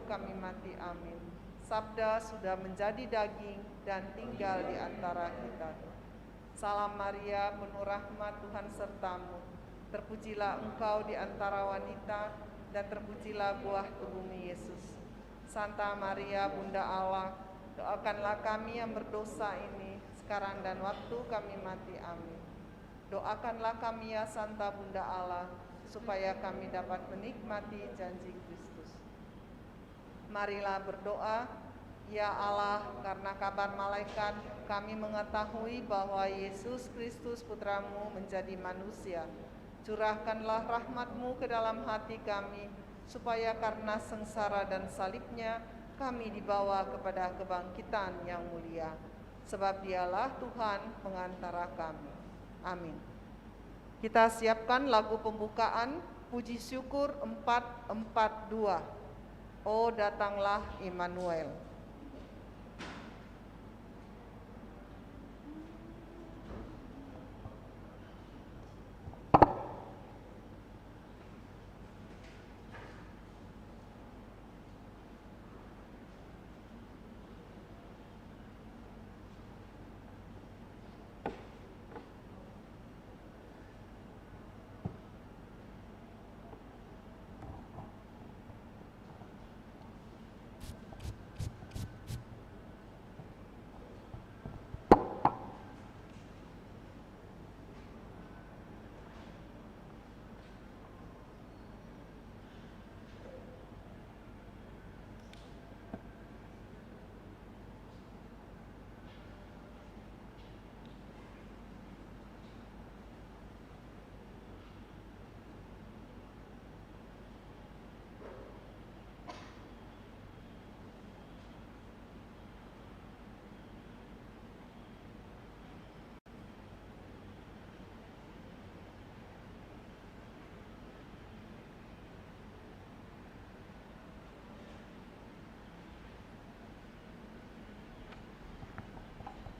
kami mati. Amin. Sabda sudah menjadi daging dan tinggal di antara kita. Salam Maria, penuh rahmat, Tuhan sertamu. Terpujilah engkau di antara wanita, dan terpujilah buah tubuhmu Yesus. Santa Maria, Bunda Allah, doakanlah kami yang berdosa ini, sekarang dan waktu kami mati. Amin. Doakanlah kami ya Santa Bunda Allah, supaya kami dapat menikmati janji Kristus. Marilah berdoa. Ya Allah, karena kabar malaikat kami mengetahui bahwa Yesus Kristus Putramu menjadi manusia. Curahkanlah rahmat-Mu ke dalam hati kami, supaya karena sengsara dan salibnya kami dibawa kepada kebangkitan yang mulia. Sebab Dialah Tuhan pengantara kami. Amin. Kita siapkan lagu pembukaan Puji Syukur 442. Oh datanglah Immanuel.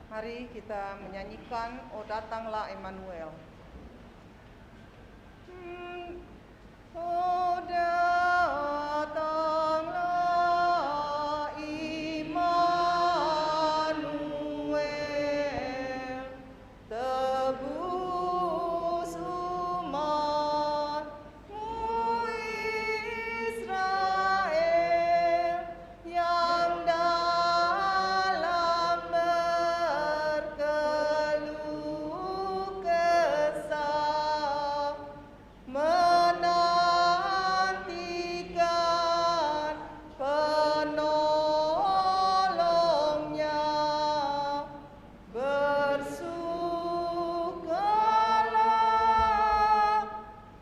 Mari kita menyanyikan Oh datanglah Immanuel. Oh datanglah Immanuel, tebus umat-Mu Israel, yang dalam berkeluh kesah menantikan penolongnya. Bersukalah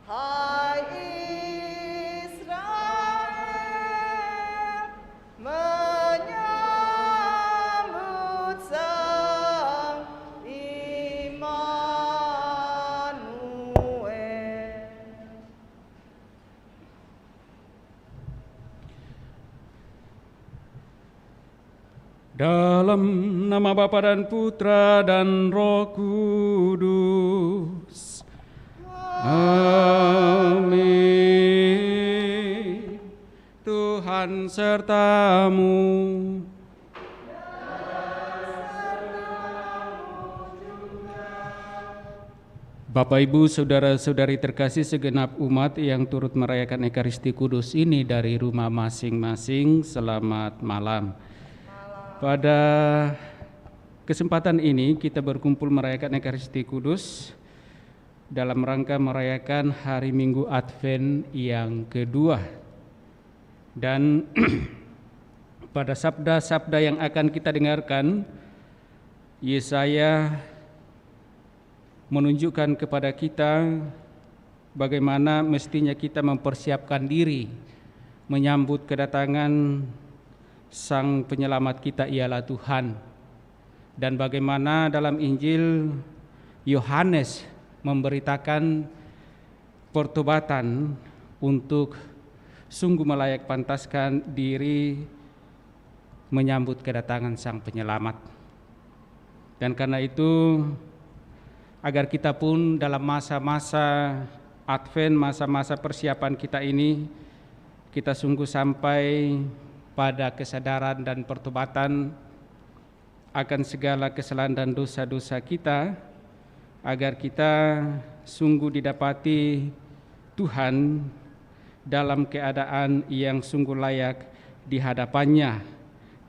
hai Israel, menyambut Sang Immanuel. Dalam nama Bapa dan Putra dan Roh Kudus. Amin. Tuhan sertamu. Bapak, Ibu, saudara-saudari terkasih segenap umat yang turut merayakan Ekaristi Kudus ini dari rumah masing-masing, selamat malam. Pada kesempatan ini kita berkumpul merayakan Ekaristi Kudus dalam rangka merayakan hari Minggu Advent yang kedua. Dan pada sabda-sabda yang akan kita dengarkan, Yesaya menunjukkan kepada kita bagaimana mestinya kita mempersiapkan diri menyambut kedatangan Sang Penyelamat kita ialah Tuhan. Dan bagaimana dalam Injil Yohanes memberitakan pertobatan untuk sungguh melayak pantaskan diri menyambut kedatangan Sang Penyelamat. Dan karena itu, agar kita pun dalam masa-masa Advent, masa-masa persiapan kita ini, kita sungguh sampai pada kesadaran dan pertobatan akan segala kesalahan dan dosa-dosa kita, agar kita sungguh didapati Tuhan dalam keadaan yang sungguh layak di hadapannya,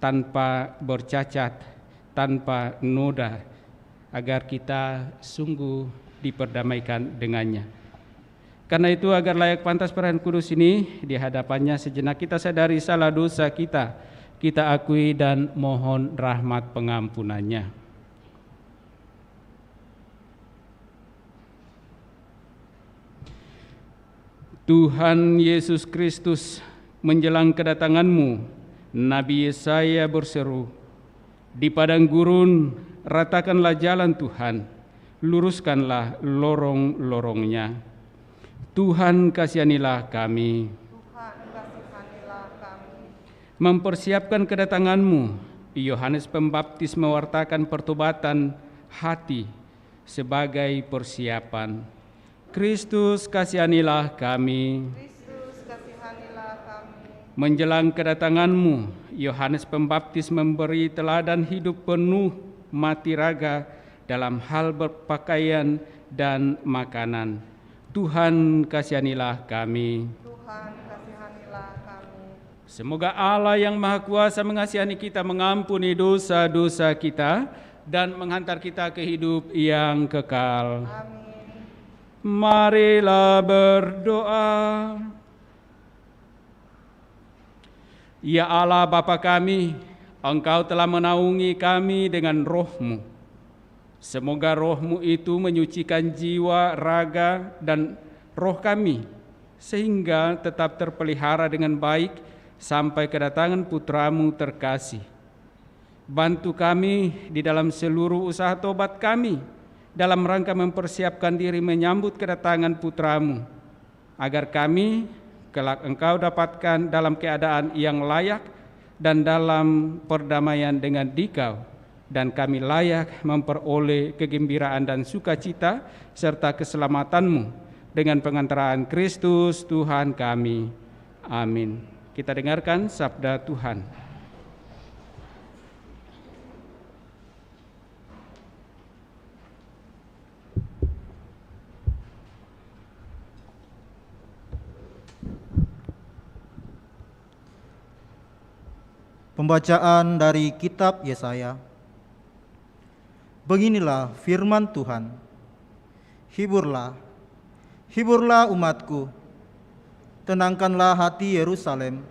tanpa bercacat, tanpa noda, agar kita sungguh diperdamaikan dengannya. Karena itu, agar layak pantas perahan kudus ini di hadapannya, sejenak kita sadari salah dosa kita, kita akui dan mohon rahmat pengampunannya. Tuhan Yesus Kristus, menjelang kedatangan-Mu, Nabi Yesaya berseru, "Di padang gurun ratakanlah jalan Tuhan, luruskanlah lorong-lorongnya." Tuhan kasihanilah kami. Tuhan kasihanilah kami. Mempersiapkan kedatangan-Mu, Yohanes Pembaptis mewartakan pertobatan hati sebagai persiapan. Kristus kasihanilah kami. Kristus kasihanilah kami. Menjelang kedatangan-Mu, Yohanes Pembaptis memberi teladan hidup penuh mati raga dalam hal berpakaian dan makanan. Tuhan kasihanilah kami. Tuhan kasihanilah kami. Semoga Allah yang Maha Kuasa mengasihani kita, mengampuni dosa-dosa kita, dan menghantar kita ke hidup yang kekal. Amin. Marilah berdoa. Ya Allah Bapa kami, Engkau telah menaungi kami dengan Roh-Mu. Semoga Roh-Mu itu menyucikan jiwa, raga, dan roh kami, sehingga tetap terpelihara dengan baik sampai kedatangan Putra-Mu terkasih. Bantu kami di dalam seluruh usaha tobat kami, dalam rangka mempersiapkan diri menyambut kedatangan Putra-Mu, agar kami kelak Engkau dapatkan dalam keadaan yang layak dan dalam perdamaian dengan Dikau, dan kami layak memperoleh kegembiraan dan sukacita serta keselamatan-Mu dengan pengantaraan Kristus Tuhan kami. Amin. Kita dengarkan sabda Tuhan. Pembacaan dari kitab Yesaya. Beginilah firman Tuhan. Hiburlah, hiburlah umatku, tenangkanlah hati Yerusalem,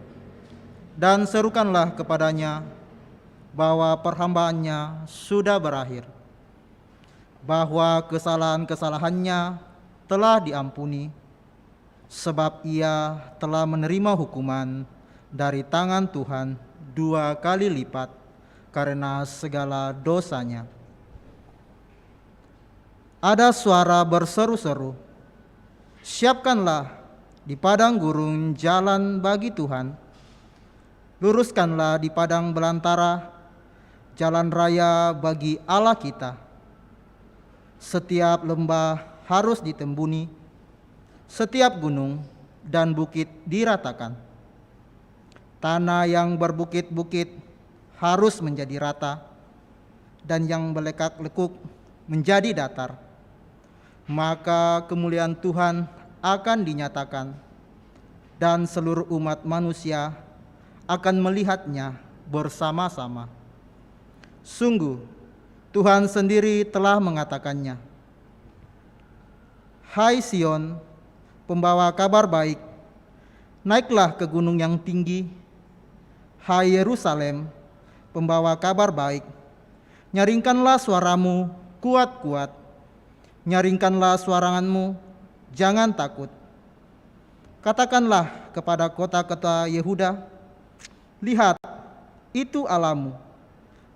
dan serukanlah kepadanya bahwa perhambaannya sudah berakhir, bahwa kesalahan-kesalahannya telah diampuni, sebab ia telah menerima hukuman dari tangan Tuhan 2 kali lipat karena segala dosanya. Ada suara berseru-seru, "Siapkanlah di padang gurun jalan bagi Tuhan, luruskanlah di padang belantara jalan raya bagi Allah kita. Setiap lembah harus ditembuni, setiap gunung dan bukit diratakan. Tanah yang berbukit-bukit harus menjadi rata, dan yang berlekak-lekuk menjadi datar. Maka kemuliaan Tuhan akan dinyatakan, dan seluruh umat manusia akan melihatnya bersama-sama. Sungguh, Tuhan sendiri telah mengatakannya. Hai Sion, pembawa kabar baik, naiklah ke gunung yang tinggi. Hai Yerusalem, pembawa kabar baik, nyaringkanlah suaramu kuat-kuat, nyaringkanlah suaramu, jangan takut. Katakanlah kepada kota-kota Yehuda, lihat, itu Allahmu.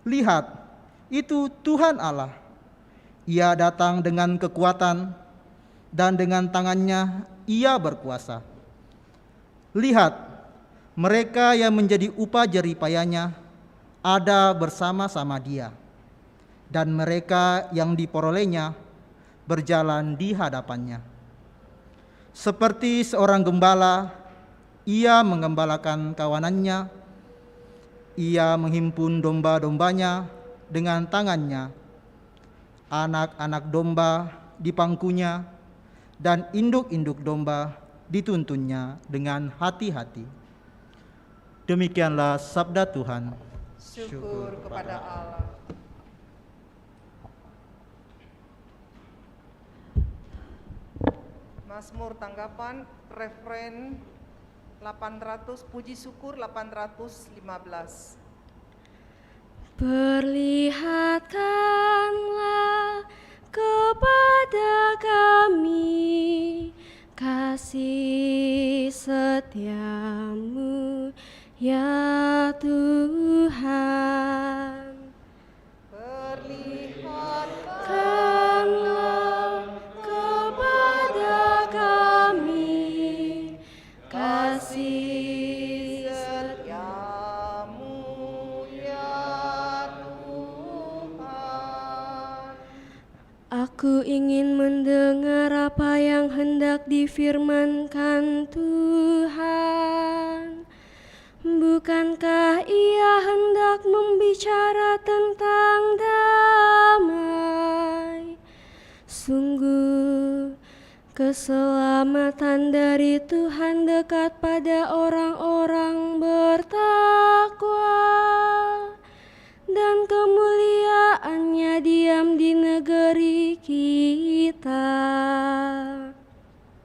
Lihat, itu Tuhan Allah. Ia datang dengan kekuatan, dan dengan tangannya ia berkuasa. Lihat, mereka yang menjadi upah jerih payahnya ada bersama-sama dia, dan mereka yang diperolehnya berjalan di hadapannya. Seperti seorang gembala, ia menggembalakan kawanannya, Ia menghimpun domba-dombanya dengan tangannya, anak-anak domba di pangkunya, dan induk-induk domba dituntunnya dengan hati-hati. Demikianlah sabda Tuhan. Syukur kepada Allah. Mazmur tanggapan referen 800, puji syukur 815. Perlihatkanlah kepada kami kasih setiamu, ya Tuhan. Perlihatkanlah kepada kami kasih setiamu, ya Tuhan. Aku ingin mendengar apa yang hendak difirmankan Tuhan. Bukankah Ia hendak membicara tentang damai? Sungguh, keselamatan dari Tuhan dekat pada orang-orang bertakwa, dan kemuliaannya diam di negeri kita.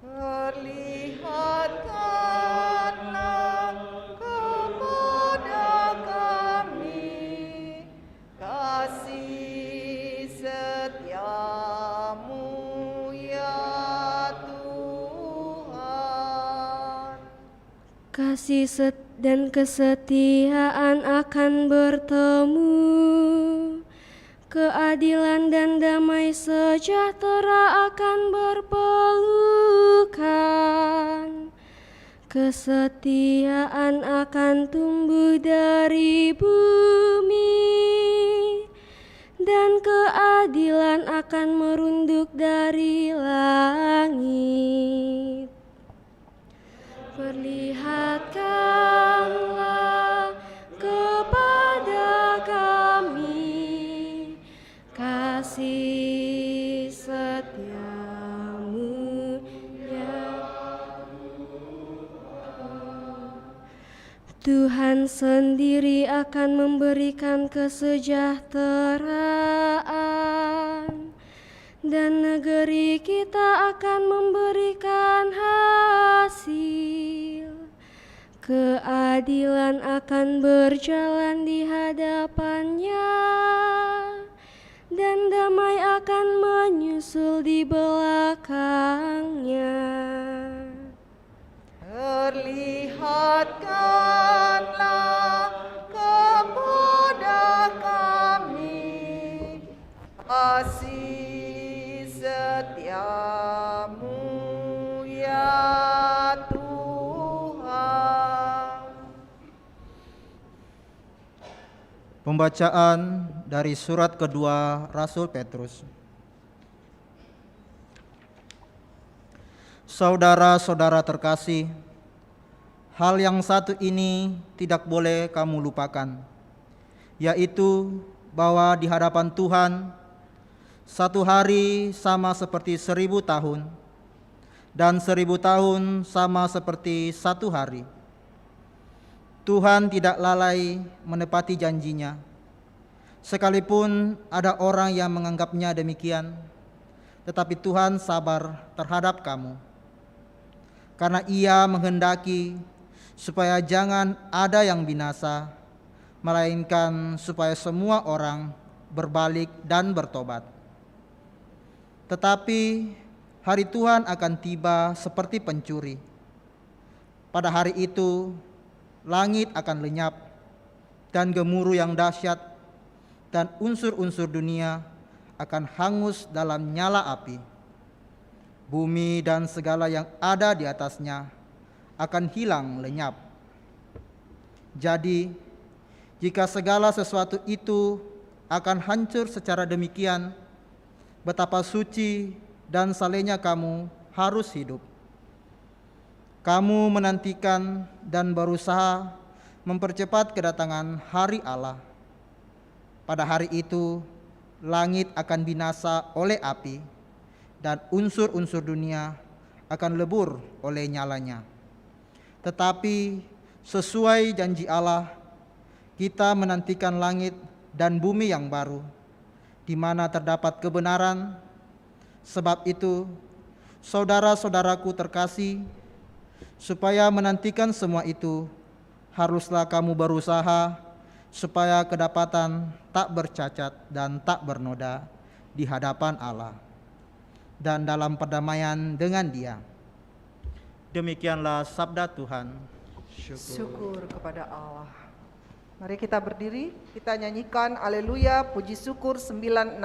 Perlihatkanlah kepada kami kasih setiamu, ya Tuhan. Kasih dan kesetiaan akan bertemu, keadilan dan damai sejahtera akan berpelukan. Kesetiaan akan tumbuh dari bumi, dan keadilan akan merunduk dari langit. Perlihatkanlah kepada kami kasih setiamu, ya Tuhan sendiri akan memberikan kesejahteraan, dan negeri kita akan memberikan hasil. Keadilan akan berjalan di hadapannya, dan damai akan menyusul di belakangnya. Perlihatkanlah kepada kami kasih setiamu, ya Tuhan. Pembacaan dari surat kedua Rasul Petrus. Saudara-saudara terkasih, hal yang satu ini tidak boleh kamu lupakan, yaitu bahwa di hadapan Tuhan satu hari sama seperti 1000 tahun, dan 1000 tahun sama seperti satu hari. Tuhan tidak lalai menepati janjinya, sekalipun ada orang yang menganggapnya demikian, tetapi Tuhan sabar terhadap kamu, karena Ia menghendaki supaya jangan ada yang binasa, melainkan supaya semua orang berbalik dan bertobat. Tetapi hari Tuhan akan tiba seperti pencuri. Pada hari itu langit akan lenyap, dan gemuruh yang dahsyat dan unsur-unsur dunia akan hangus dalam nyala api. Bumi dan segala yang ada di atasnya akan hilang lenyap. Jadi, jika segala sesuatu itu akan hancur secara demikian, betapa suci dan salehnya kamu harus hidup. Kamu menantikan dan berusaha mempercepat kedatangan hari Allah. Pada hari itu, langit akan binasa oleh api, dan unsur-unsur dunia akan lebur oleh nyalanya. Tetapi sesuai janji Allah, kita menantikan langit dan bumi yang baru, di mana terdapat kebenaran. Sebab itu, saudara-saudaraku terkasih, supaya menantikan semua itu, haruslah kamu berusaha supaya kedapatan tak bercacat dan tak bernoda di hadapan Allah dan dalam perdamaian dengan Dia. Demikianlah sabda Tuhan. Syukur kepada Allah. Mari kita berdiri, kita nyanyikan Haleluya, puji syukur 962.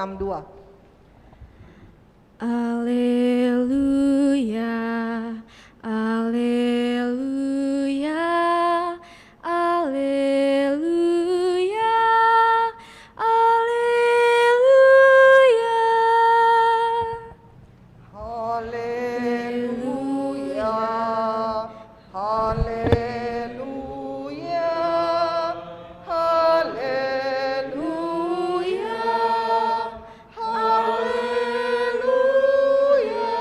Alleluia, alleluia, alleluia, alleluia. Haleluya, haleluya, haleluya, haleluya.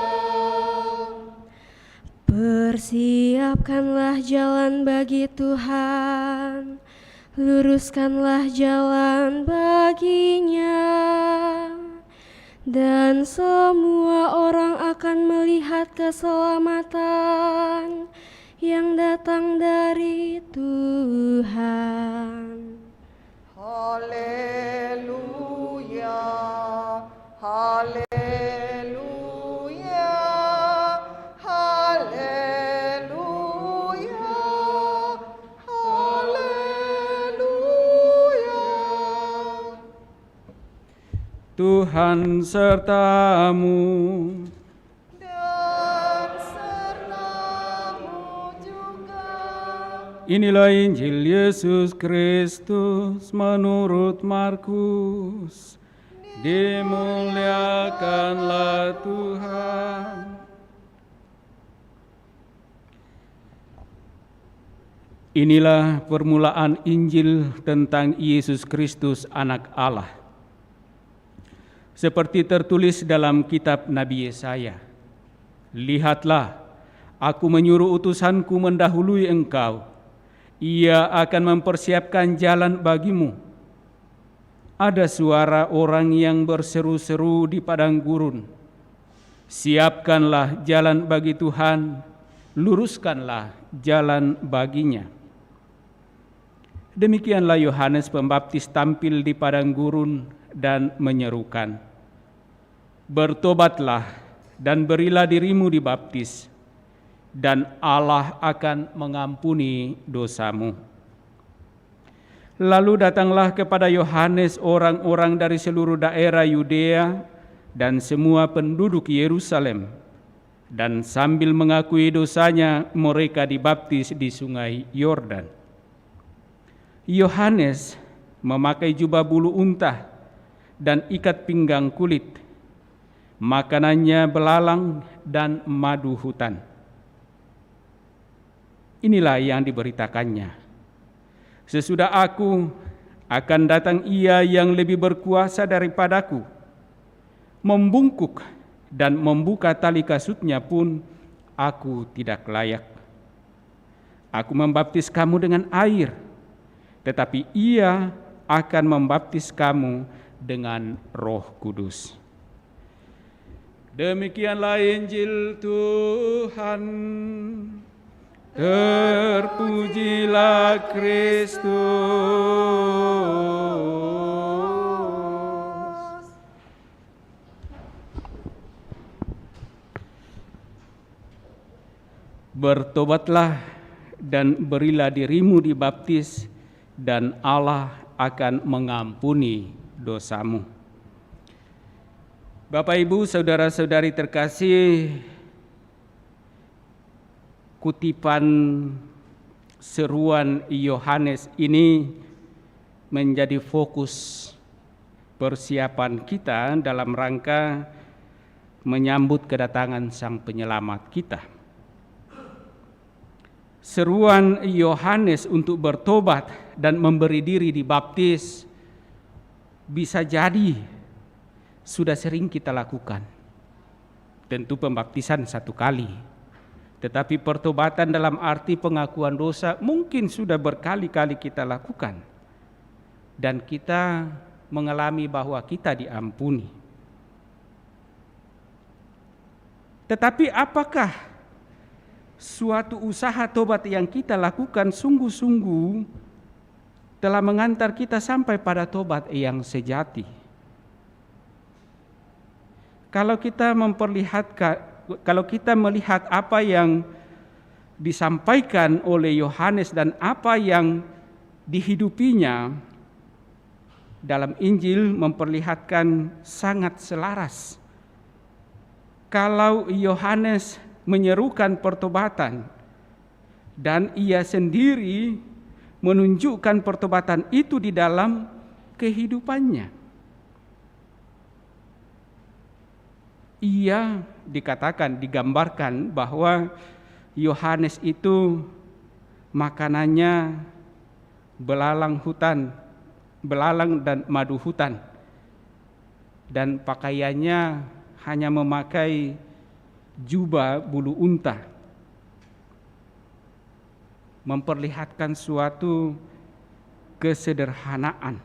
Persiapkanlah jalan bagi Tuhan, luruskanlah jalan baginya, dan semua orang akan melihat keselamatan yang datang dari Tuhan. Haleluya, haleluya, haleluya, haleluya. Tuhan sertamu. Dan sertamu juga. Inilah Injil Yesus Kristus menurut Markus. Dimuliakanlah Tuhan. Inilah permulaan Injil tentang Yesus Kristus Anak Allah. Seperti tertulis dalam kitab Nabi Yesaya, lihatlah, aku menyuruh utusanku mendahului engkau. Ia akan mempersiapkan jalan bagimu. Ada suara orang yang berseru-seru di padang gurun. Siapkanlah jalan bagi Tuhan, luruskanlah jalan baginya. Demikianlah Yohanes Pembaptis tampil di padang gurun dan menyerukan, bertobatlah dan berilah dirimu dibaptis, dan Allah akan mengampuni dosamu. Lalu datanglah kepada Yohanes orang-orang dari seluruh daerah Yudea dan semua penduduk Yerusalem, dan sambil mengakui dosanya mereka dibaptis di sungai Yordan. Yohanes memakai jubah bulu unta dan ikat pinggang kulit, makanannya belalang dan madu hutan. Inilah yang diberitakannya. Sesudah aku akan datang Ia yang lebih berkuasa daripadaku. Membungkuk dan membuka tali kasutnya pun aku tidak layak. Aku membaptis kamu dengan air, tetapi Ia akan membaptis kamu dengan Roh Kudus. Demikianlah Injil Tuhan. Terpujilah Kristus. Bertobatlah dan berilah dirimu dibaptis, dan Allah akan mengampuni dosamu. Bapak, Ibu, saudara-saudari terkasih, kutipan seruan Yohanes ini menjadi fokus persiapan kita dalam rangka menyambut kedatangan Sang Penyelamat kita. seruan Yohanes untuk bertobat dan memberi diri dibaptis bisa jadi sudah sering kita lakukan. Tentu pembaptisan satu kali, tetapi pertobatan dalam arti pengakuan dosa mungkin sudah berkali-kali kita lakukan, dan kita mengalami bahwa kita diampuni. Tetapi apakah suatu usaha tobat yang kita lakukan sungguh-sungguh telah mengantar kita sampai pada tobat yang sejati? Kalau kita melihat apa yang disampaikan oleh Yohanes dan apa yang dihidupinya dalam Injil memperlihatkan sangat selaras. Kalau Yohanes menyerukan pertobatan dan ia sendiri menunjukkan pertobatan itu di dalam kehidupannya. Ia digambarkan bahwa Yohanes itu makanannya belalang dan madu hutan, dan pakaiannya hanya memakai jubah bulu unta, memperlihatkan suatu kesederhanaan.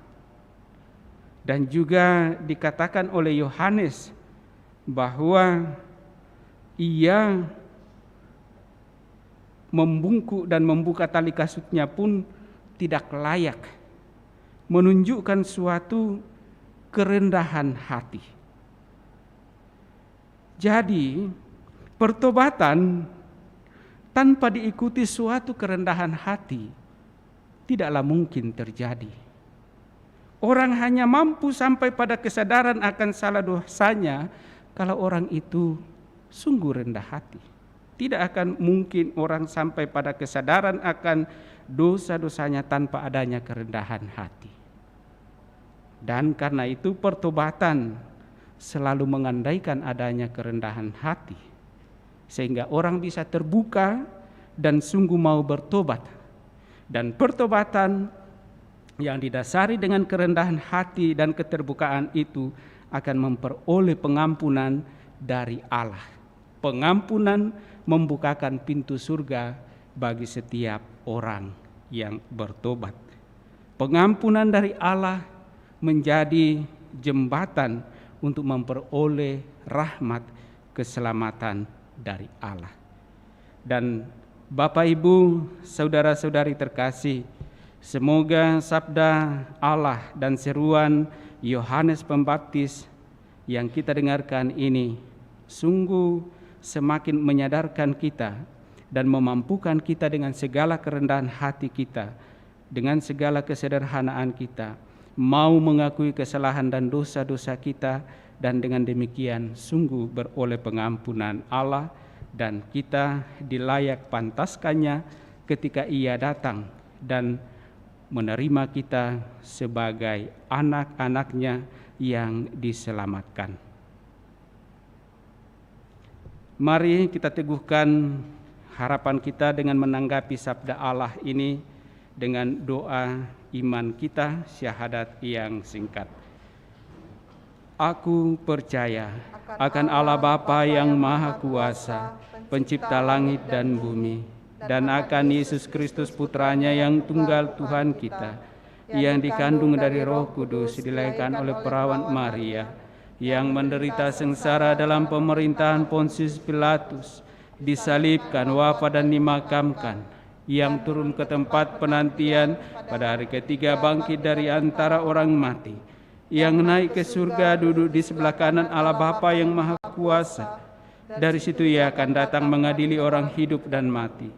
Dan juga dikatakan oleh Yohanes bahwa ia membungkuk dan membuka tali kasutnya pun tidak layak, menunjukkan suatu kerendahan hati. Jadi, pertobatan tanpa diikuti suatu kerendahan hati tidaklah mungkin terjadi. Orang hanya mampu sampai pada kesadaran akan salah dosanya kalau orang itu sungguh rendah hati. Tidak akan mungkin orang sampai pada kesadaran akan dosa-dosanya tanpa adanya kerendahan hati. Dan karena itu pertobatan selalu mengandaikan adanya kerendahan hati, sehingga orang bisa terbuka dan sungguh mau bertobat. Dan pertobatan yang didasari dengan kerendahan hati dan keterbukaan itu akan memperoleh pengampunan dari Allah. Pengampunan membukakan pintu surga bagi setiap orang yang bertobat. Pengampunan dari Allah menjadi jembatan untuk memperoleh rahmat keselamatan dari Allah. Dan Bapak Ibu, saudara-saudari terkasih, semoga sabda Allah dan seruan Yohanes Pembaptis yang kita dengarkan ini sungguh semakin menyadarkan kita dan memampukan kita dengan segala kerendahan hati kita, dengan segala kesederhanaan kita, mau mengakui kesalahan dan dosa-dosa kita, dan dengan demikian sungguh beroleh pengampunan Allah, dan kita dilayak pantaskannya ketika Ia datang dan menerima kita sebagai anak-anaknya yang diselamatkan. Mari kita teguhkan harapan kita dengan menanggapi sabda Allah ini dengan doa iman kita, syahadat yang singkat. Aku percaya akan Allah Bapa yang Maha Kuasa, pencipta langit dan bumi, dan akan Yesus Kristus Putranya yang tunggal Tuhan kita, yang dikandung dari Roh Kudus, dilahirkan oleh perawan Maria, yang menderita sengsara dalam pemerintahan Pontius Pilatus, disalibkan, wafat dan dimakamkan, yang turun ke tempat penantian, pada hari ketiga bangkit dari antara orang mati, yang naik ke surga, duduk di sebelah kanan Allah Bapa yang Maha Kuasa. Dari situ Ia akan datang mengadili orang hidup dan mati.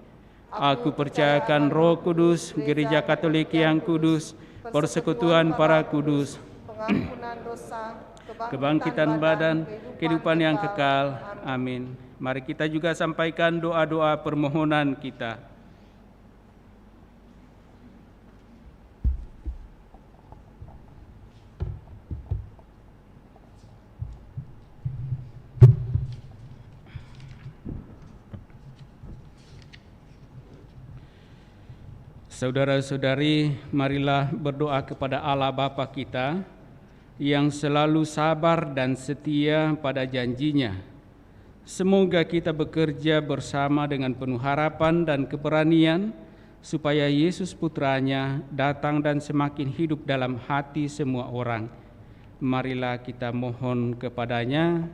Aku percayakan Roh Kudus, Gereja Katolik yang kudus, persekutuan para kudus, pengampunan dosa, kebangkitan badan, kehidupan yang kekal. Amin. Mari kita juga sampaikan doa-doa permohonan kita. Saudara-saudari, marilah berdoa kepada Allah Bapa kita yang selalu sabar dan setia pada janjinya. Semoga kita bekerja bersama dengan penuh harapan dan keberanian, supaya Yesus Putranya datang dan semakin hidup dalam hati semua orang. Marilah kita mohon kepadanya.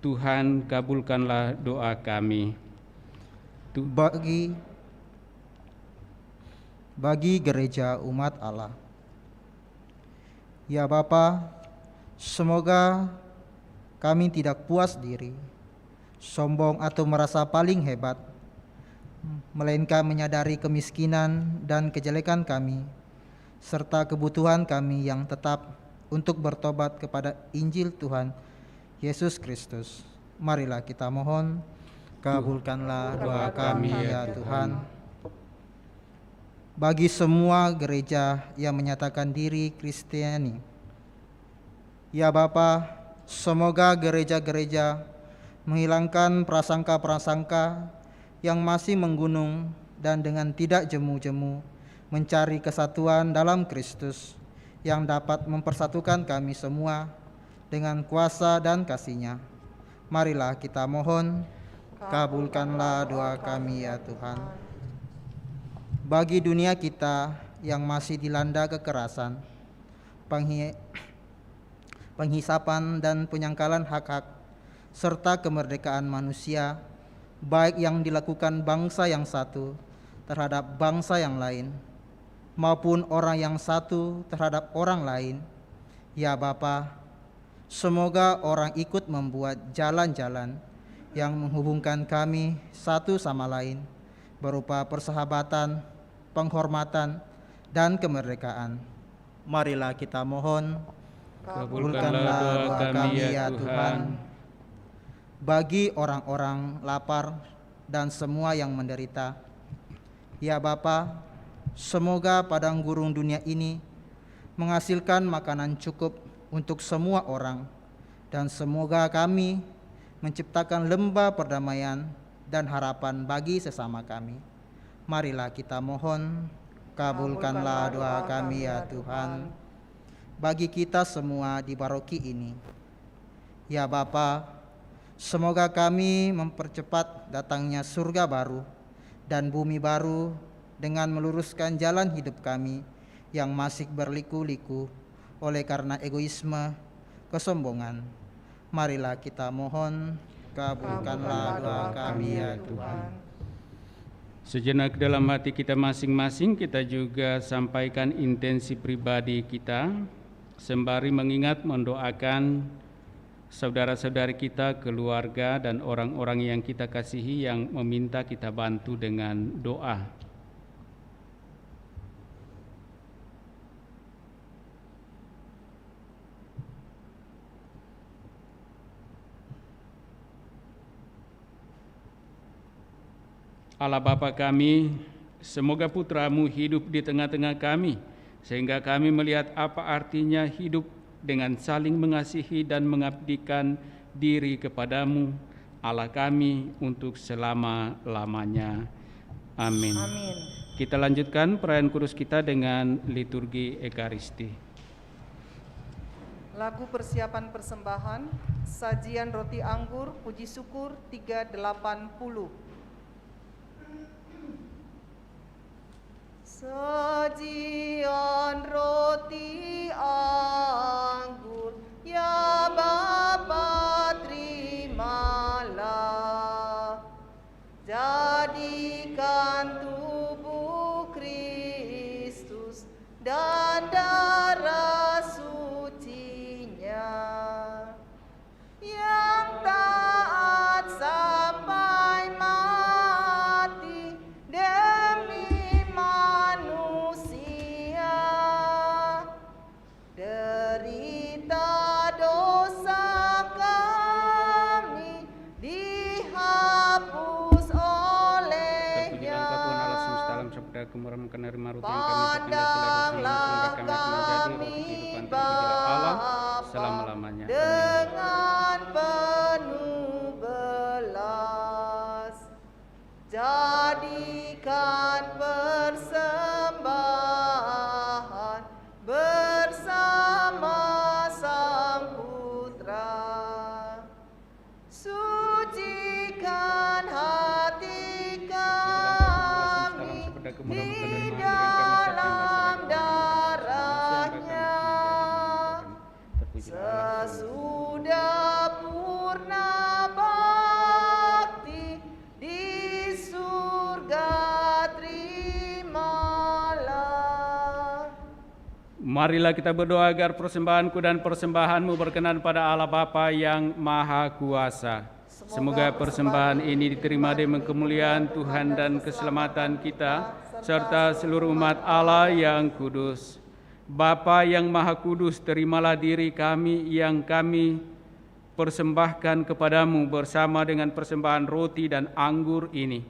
Tuhan, kabulkanlah doa kami. Bagi gereja umat Allah. Ya Bapa, semoga kami tidak puas diri, sombong atau merasa paling hebat, melainkan menyadari kemiskinan dan kejelekan kami, serta kebutuhan kami yang tetap untuk bertobat kepada Injil Tuhan Yesus Kristus. Marilah kita mohon, kabulkanlah doa kami ya Tuhan. Bagi semua gereja yang menyatakan diri Kristiani, ya Bapa, semoga gereja-gereja menghilangkan prasangka-prasangka yang masih menggunung dan dengan tidak jemu-jemu mencari kesatuan dalam Kristus yang dapat mempersatukan kami semua dengan kuasa dan kasih-Nya. Marilah kita mohon, kabulkanlah doa kami ya Tuhan. Bagi dunia kita yang masih dilanda kekerasan, penghisapan dan penyangkalan hak-hak, serta kemerdekaan manusia, baik yang dilakukan bangsa yang satu terhadap bangsa yang lain, maupun orang yang satu terhadap orang lain, ya Bapa, semoga orang ikut membuat jalan-jalan yang menghubungkan kami satu sama lain, berupa persahabatan, penghormatan, dan kemerdekaan. Marilah kita mohon, kabulkanlah doa kami ya Tuhan. Bagi orang-orang lapar dan semua yang menderita, ya Bapa, semoga padang gurun dunia ini menghasilkan makanan cukup untuk semua orang, dan semoga kami menciptakan lembah perdamaian dan harapan bagi sesama kami. Marilah kita mohon, kabulkanlah doa kami ya Tuhan. Bagi kita semua di paroki ini, ya Bapa, semoga kami mempercepat datangnya surga baru dan bumi baru dengan meluruskan jalan hidup kami yang masih berliku-liku oleh karena egoisme, kesombongan. Marilah kita mohon, kabulkanlah doa kami ya Tuhan. Sejenak dalam hati kita masing-masing, kita juga sampaikan intensi pribadi kita, sembari mengingat mendoakan saudara-saudari kita, keluarga, dan orang-orang yang kita kasihi yang meminta kita bantu dengan doa. Allah Bapa kami, semoga Putra-Mu hidup di tengah-tengah kami, sehingga kami melihat apa artinya hidup dengan saling mengasihi dan mengabdikan diri kepada-Mu, Allah kami, untuk selama-lamanya. Amin. Amin. Kita lanjutkan perayaan kudus kita dengan liturgi Ekaristi. Lagu persiapan persembahan, sajian roti anggur, puji syukur 380. Sajian roti anggur, ya Bapa terimalah, jadikan tubuh Kristus dan darah suci-Nya yang taat sampai mati demi manusia, derita dosa kami dihapus olehnya. Terpujilah Tuhan Allah semesta alam, sabda kemurahan menerima roti yang kami pandanglah kami menjadi roti Allah selama-lamanya. Dengan penuh belas, jadikan persembahan Marilah kita berdoa agar persembahanku dan persembahanmu berkenan pada Allah Bapa yang Maha Kuasa. Semoga persembahan ini diterima demi kemuliaan Tuhan dan keselamatan kita, serta seluruh umat Allah yang kudus. Bapa yang Maha Kudus, terimalah diri kami yang kami persembahkan kepadamu bersama dengan persembahan roti dan anggur ini.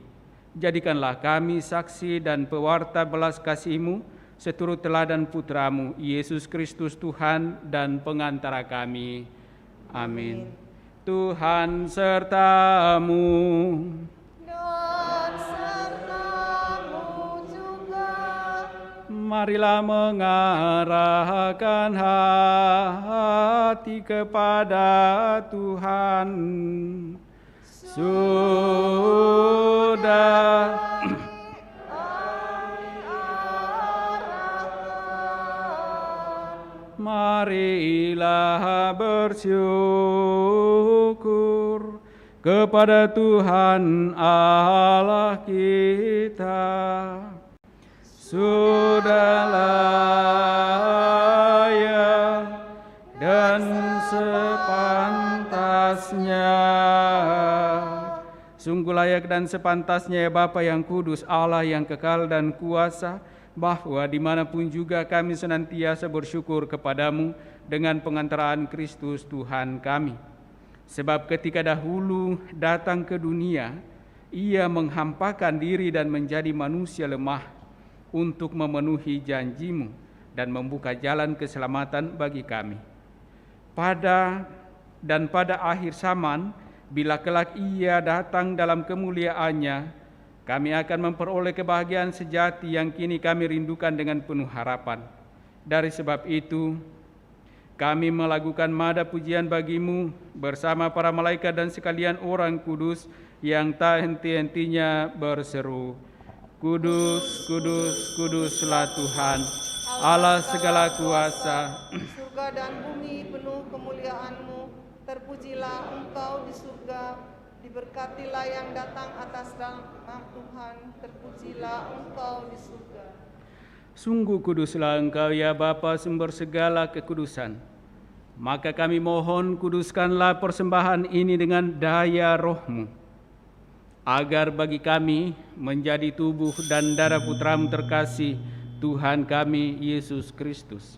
Jadikanlah kami saksi dan pewarta belas kasih-Mu seturut teladan Putramu, Yesus Kristus Tuhan dan pengantara kami. Amin. Tuhan sertamu. Dan sertamu juga. Marilah mengarahkan hati kepada Tuhan. Sudah marilah bersyukur kepada Tuhan Allah kita. Sudah layak dan sepantasnya. Sungguh layak dan sepantasnya ya Bapa yang kudus, Allah yang kekal dan kuasa, bahwa dimanapun juga kami senantiasa bersyukur kepadamu dengan pengantaraan Kristus Tuhan kami. Sebab ketika dahulu datang ke dunia, Ia menghampakan diri dan menjadi manusia lemah untuk memenuhi janji-Mu dan membuka jalan keselamatan bagi kami. Pada akhir zaman, bila kelak Ia datang dalam kemuliaan-Nya, kami akan memperoleh kebahagiaan sejati yang kini kami rindukan dengan penuh harapan. Dari sebab itu, kami melakukan mada pujian bagi-Mu bersama para malaikat dan sekalian orang kudus yang tak henti-hentinya berseru, Kudus, kudus, kuduslah Tuhan, Allah segala kuasa. Surga dan bumi penuh kemuliaan-Mu, terpujilah Engkau di surga, diberkatilah yang datang atas nama Tuhan, terpujilah Engkau di surga. Sungguh kuduslah Engkau ya Bapa, sumber segala kekudusan. Maka kami mohon, kuduskanlah persembahan ini dengan daya Roh-Mu, agar bagi kami menjadi tubuh dan darah Putra-Mu terkasih, Tuhan kami Yesus Kristus.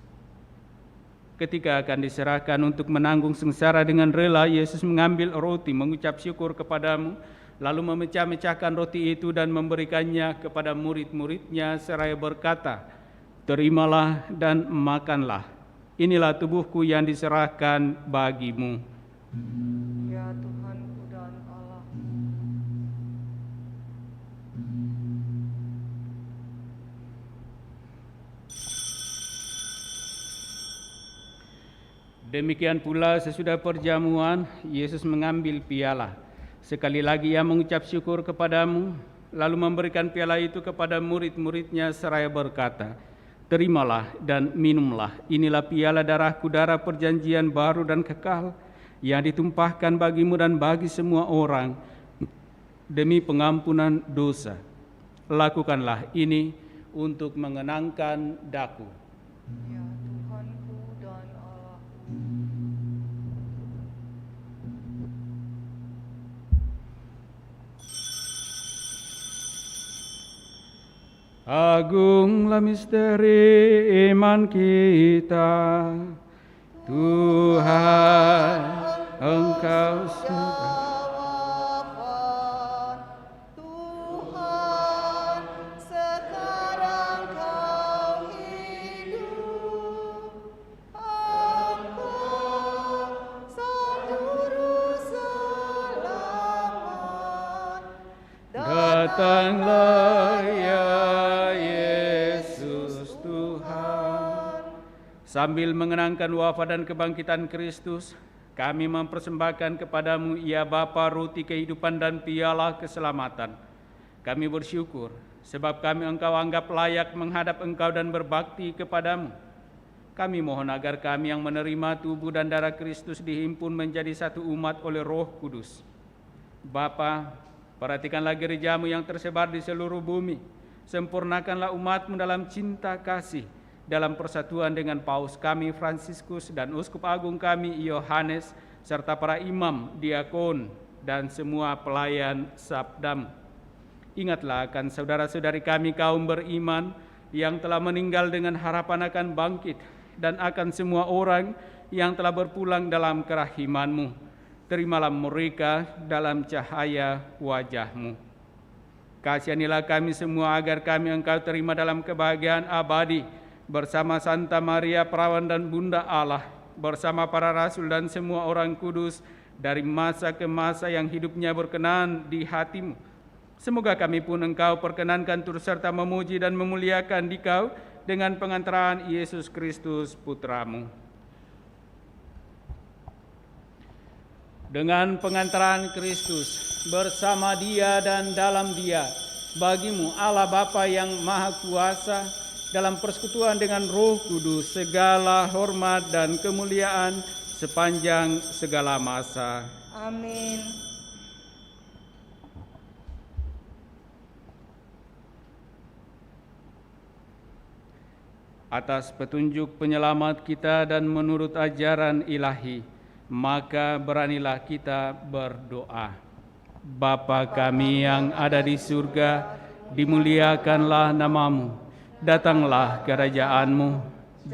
Ketika akan diserahkan untuk menanggung sengsara dengan rela, Yesus mengambil roti, mengucap syukur kepadamu, lalu memecah-mecahkan roti itu dan memberikannya kepada murid-muridnya seraya berkata, Terimalah dan makanlah, inilah tubuhku yang diserahkan bagimu. Ya Tuhanku dan Allah. Demikian pula sesudah perjamuan, Yesus mengambil piala. Sekali lagi Ia mengucap syukur kepadamu, lalu memberikan piala itu kepada murid-muridnya seraya berkata, Terimalah dan minumlah, inilah piala darahku, darah perjanjian baru dan kekal, yang ditumpahkan bagimu dan bagi semua orang, demi pengampunan dosa. Lakukanlah ini untuk mengenangkan daku. Ya Tuhanku dan Allah. Agunglah misteri iman kita, Tuhan, Engkau sudah. Tuhan, sekarang Kau hidup. Engkau Sang Juru Selamat. Datanglah ya Yesus Tuhan. Sambil mengenangkan wafat dan kebangkitan Kristus, kami mempersembahkan kepadamu ya Bapa roti kehidupan dan piala keselamatan. Kami bersyukur sebab kami Engkau anggap layak menghadap Engkau dan berbakti kepadamu. Kami mohon agar kami yang menerima tubuh dan darah Kristus dihimpun menjadi satu umat oleh Roh Kudus. Bapa, perhatikanlah gereja-Mu yang tersebar di seluruh bumi. Sempurnakanlah umat-Mu dalam cinta kasih dalam persatuan dengan Paus kami Fransiskus dan Uskup Agung kami Yohanes, serta para imam, diakon, dan semua pelayan sabdamu. Ingatlah akan saudara-saudari kami kaum beriman yang telah meninggal dengan harapan akan bangkit, dan akan semua orang yang telah berpulang dalam kerahiman-Mu. Terimalah mereka dalam cahaya wajah-Mu. Kasihanilah kami semua agar kami Engkau terima dalam kebahagiaan abadi bersama Santa Maria Perawan dan Bunda Allah, bersama para rasul dan semua orang kudus dari masa ke masa yang hidupnya berkenan di hati-Mu. Semoga kami pun Engkau perkenankan turut serta memuji dan memuliakan Dikau dengan pengantaran Yesus Kristus Putra-Mu. Dengan pengantaran Kristus, bersama Dia dan dalam Dia, bagi-Mu Allah Bapa yang Maha Kuasa, dalam persekutuan dengan Roh Kudus, segala hormat dan kemuliaan sepanjang segala masa. Amin. Atas petunjuk penyelamat kita dan menurut ajaran ilahi, maka beranilah kita berdoa. Bapa kami yang ada di surga, dimuliakanlah nama-Mu. Datanglah kerajaan-Mu,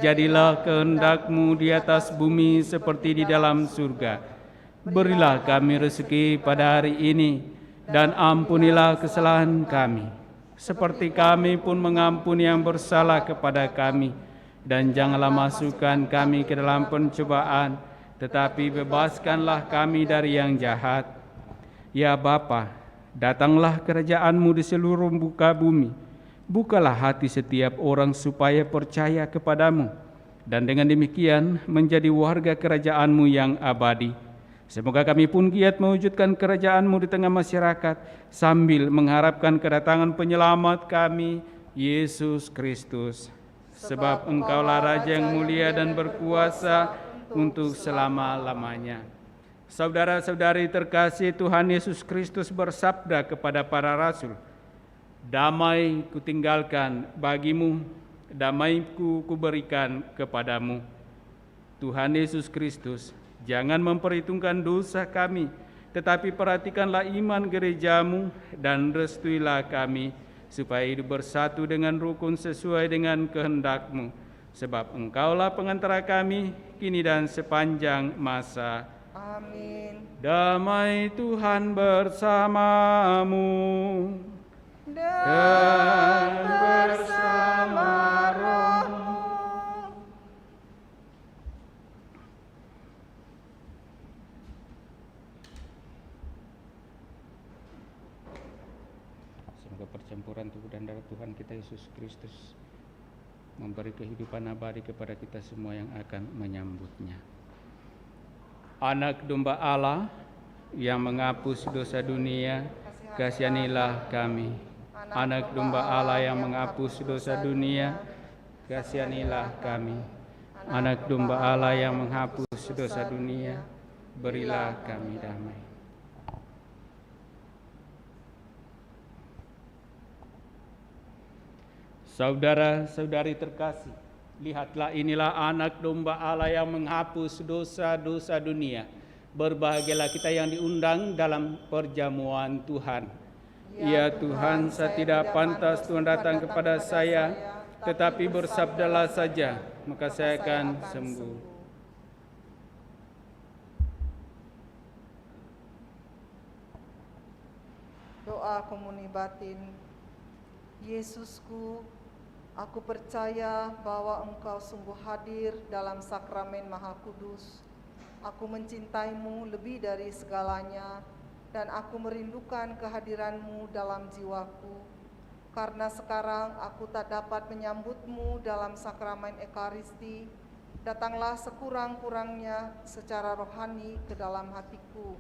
jadilah kehendak-Mu di atas bumi seperti di dalam surga. Berilah kami rezeki pada hari ini, dan ampunilah kesalahan kami, seperti kami pun mengampuni yang bersalah kepada kami. Dan janganlah masukkan kami ke dalam pencobaan, tetapi bebaskanlah kami dari yang jahat. Ya Bapa, datanglah kerajaan-Mu di seluruh muka bumi. Bukalah hati setiap orang supaya percaya kepadamu, dan dengan demikian menjadi warga kerajaan-Mu yang abadi. Semoga kami pun giat mewujudkan kerajaan-Mu di tengah masyarakat, sambil mengharapkan kedatangan penyelamat kami, Yesus Kristus. Sebab Engkaulah Raja yang mulia dan berkuasa untuk selama-lamanya. Saudara-saudari terkasih, Tuhan Yesus Kristus bersabda kepada para rasul, "Damai kutinggalkan bagimu, damai-Ku kuberikan kepadamu." Tuhan Yesus Kristus, jangan memperhitungkan dosa kami, tetapi perhatikanlah iman gereja-Mu dan restuilah kami, supaya hidup bersatu dengan rukun sesuai dengan kehendak-Mu. Sebab Engkaulah pengantara kami, kini dan sepanjang masa. Amin. Damai Tuhan bersamamu. Dan bersama rohmu. Semoga percampuran tubuh dan darah Tuhan kita Yesus Kristus memberi kehidupan abadi kepada kita semua yang akan menyambutnya. Anak domba Allah yang menghapus dosa dunia, kasihanilah kami. Anak domba Allah yang menghapus dosa dunia, kasihanilah kami. Anak domba Allah yang menghapus dosa dunia, berilah kami damai. Saudara-saudari terkasih, lihatlah inilah anak domba Allah yang menghapus dosa-dosa dunia. Berbahagialah kita yang diundang dalam perjamuan Tuhan. Ya Tuhan, saya tidak pantas Tuhan datang kepada saya, tetapi bersabdalah saja, maka saya akan sembuh. Doa komuni batin. Yesusku, aku percaya bahwa Engkau sungguh hadir dalam sakramen Maha Kudus. Aku mencintaimu lebih dari segalanya, dan aku merindukan kehadiranmu dalam jiwaku. Karena sekarang aku tak dapat menyambutmu dalam sakramen Ekaristi, datanglah sekurang-kurangnya secara rohani ke dalam hatiku.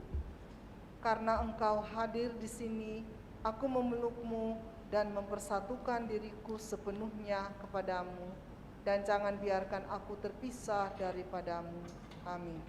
Karena Engkau hadir di sini, aku memelukmu dan mempersatukan diriku sepenuhnya kepadamu, dan jangan biarkan aku terpisah daripadamu. Amin.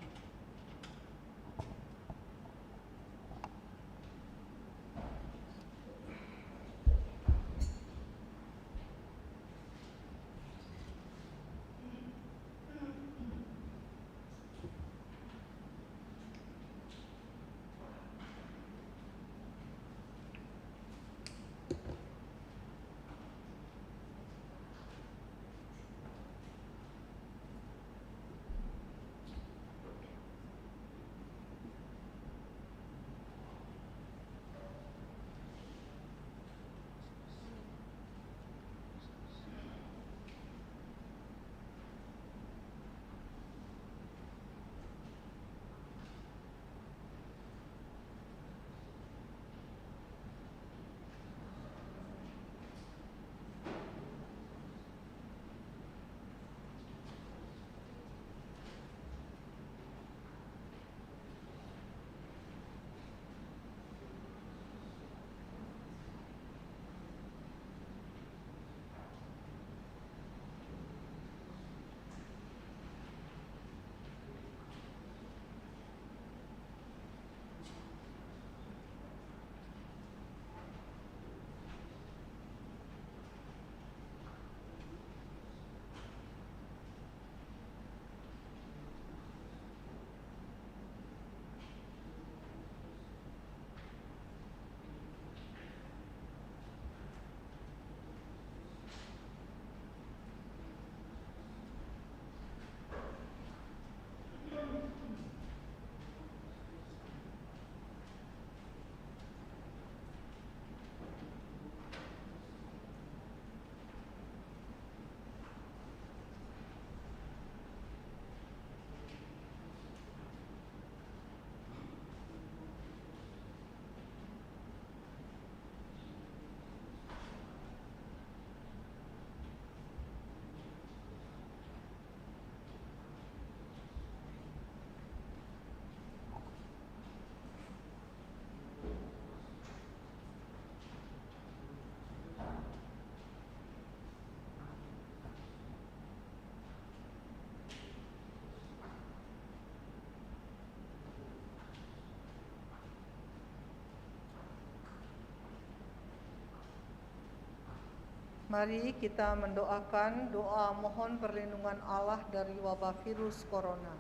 Mari kita mendoakan doa mohon perlindungan Allah dari wabah virus corona.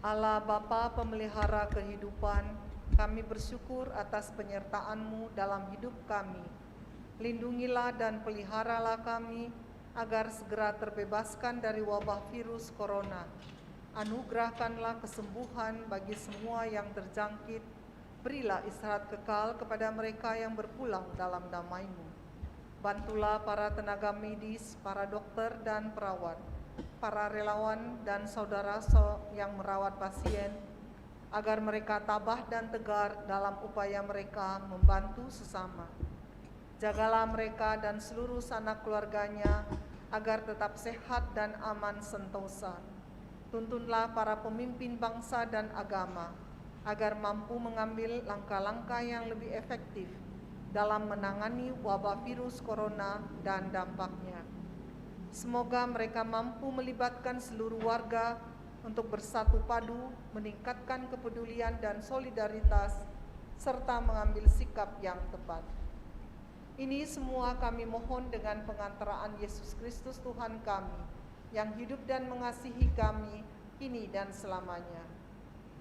Allah Bapa pemelihara kehidupan, kami bersyukur atas penyertaan-Mu dalam hidup kami. Lindungilah dan peliharalah kami agar segera terbebaskan dari wabah virus corona. Anugerahkanlah kesembuhan bagi semua yang terjangkit. Berilah istirahat kekal kepada mereka yang berpulang dalam damai-Mu. Bantulah para tenaga medis, para dokter dan perawat, para relawan dan saudara yang merawat pasien, agar mereka tabah dan tegar dalam upaya mereka membantu sesama. Jagalah mereka dan seluruh sanak keluarganya, agar tetap sehat dan aman sentosa. Tuntunlah para pemimpin bangsa dan agama, agar mampu mengambil langkah-langkah yang lebih efektif dalam menangani wabah virus corona dan dampaknya. Semoga mereka mampu melibatkan seluruh warga untuk bersatu padu, meningkatkan kepedulian dan solidaritas, serta mengambil sikap yang tepat. Ini semua kami mohon dengan pengantaraan Yesus Kristus Tuhan kami, yang hidup dan mengasihi kami kini dan selamanya.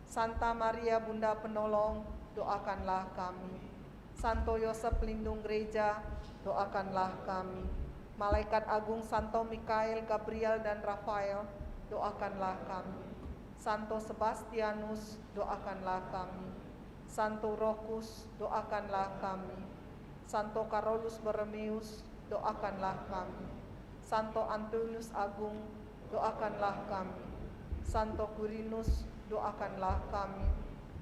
Santa Maria Bunda Penolong, doakanlah kami. Santo Yosef pelindung gereja, doakanlah kami. Malaikat agung Santo Mikael, Gabriel dan Rafael, doakanlah kami. Santo Sebastianus, doakanlah kami. Santo Rochus, doakanlah kami. Santo Carolus Borromeus, doakanlah kami. Santo Antonius Agung, doakanlah kami. Santo Quirinus, doakanlah kami.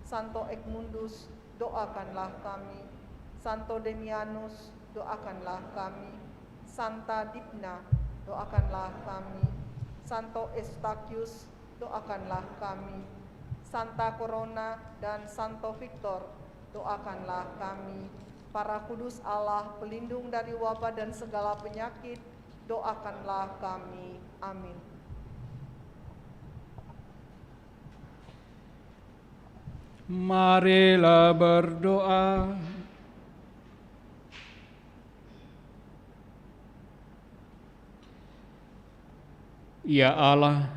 Santo Egmundus, doakanlah kami. Santo Demianus, doakanlah kami. Santa Dipna, doakanlah kami. Santo Eustachius, doakanlah kami. Santa Corona dan Santo Victor, doakanlah kami. Para kudus Allah, pelindung dari wabah dan segala penyakit, doakanlah kami. Amin. Marilah berdoa. Ya Allah,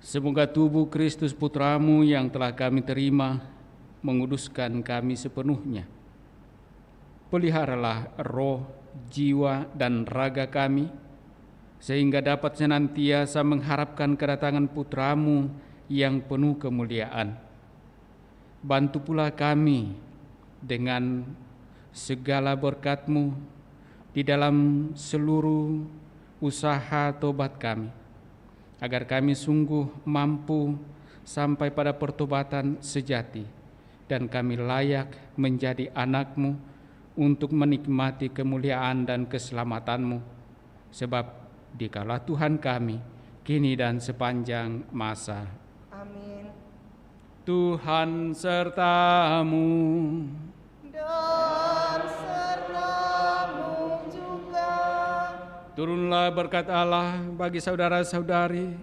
semoga tubuh Kristus Putramu yang telah kami terima menguduskan kami sepenuhnya. Peliharalah roh, jiwa, dan raga kami, sehingga dapat senantiasa mengharapkan kedatangan Putramu yang penuh kemuliaan. Bantu pula kami dengan segala berkat-Mu di dalam seluruh usaha tobat kami, agar kami sungguh mampu sampai pada pertobatan sejati, dan kami layak menjadi anak-Mu untuk menikmati kemuliaan dan keselamatan-Mu, sebab Dikaulah Tuhan kami, kini dan sepanjang masa. Amin. Tuhan sertamu. Dan sertamu juga. Turunlah berkat Allah bagi saudara-saudari,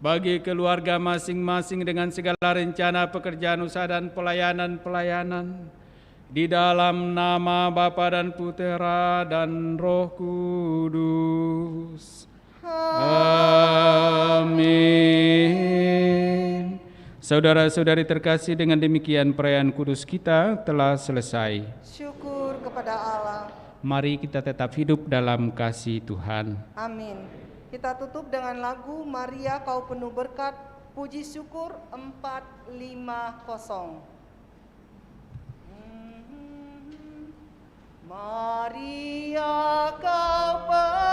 bagi keluarga masing-masing dengan segala rencana pekerjaan usaha dan pelayanan-pelayanan, di dalam nama Bapa dan Putera dan Roh Kudus. Amin. Saudara-saudari terkasih, dengan demikian perayaan kudus kita telah selesai. Syukur kepada Allah. Mari kita tetap hidup dalam kasih Tuhan. Amin. Kita tutup dengan lagu Maria Kau Penuh Berkat, puji syukur 450. Maria Kau penuh